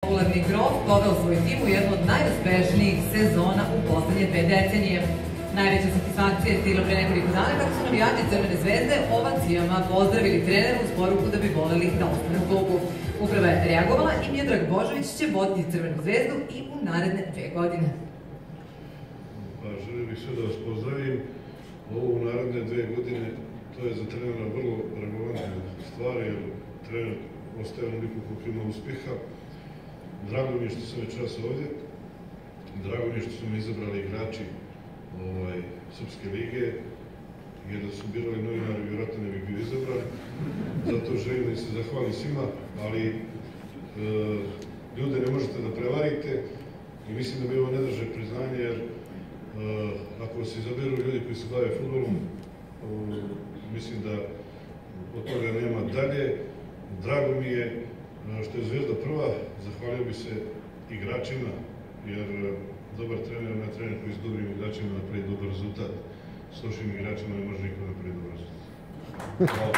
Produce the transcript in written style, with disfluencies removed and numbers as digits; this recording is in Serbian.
Popularni grof poveo svoj tim u jednu od najuspešnijih sezona u poslednje 2 decenije. Najveća satisfakcija je stigla pre nekoliko dana kako su navijači Crvene zvezde ovacijama pozdravili trenera uz poruku da bi voleli da ostane u klubu. Uprava je reagovala i Miodrag Božović će voditi Crvenu zvezdu i u naredne 2 godine. Želim bih sve da vas pozdravim. Ovo u naredne 2 godine, to je za trenera vrlo relevantna stvar, jer trener ostaje onoliko koliko ima uspeha. Drago mi je što sam večeras ovdje, drago mi je što su me izabrali igrači Srpske lige, jer da su birali novinari, vjerojatno ne bih bio izabran. Zato želim da se zahvalim svima, ali ljude ne možete da prevarite i mislim da mi ovo ne drže priznanje, jer ako se izaberu ljudi koji se bave fudbalom, mislim da od toga nema dalje. Drago mi je što je Zvezda prva, zahvalio bi se igračima, jer dobar trener je trener koji s dobrim igračima napravi dobar rezultat. S lošim igračima ne može niko napravi dobar rezultat. Hvala.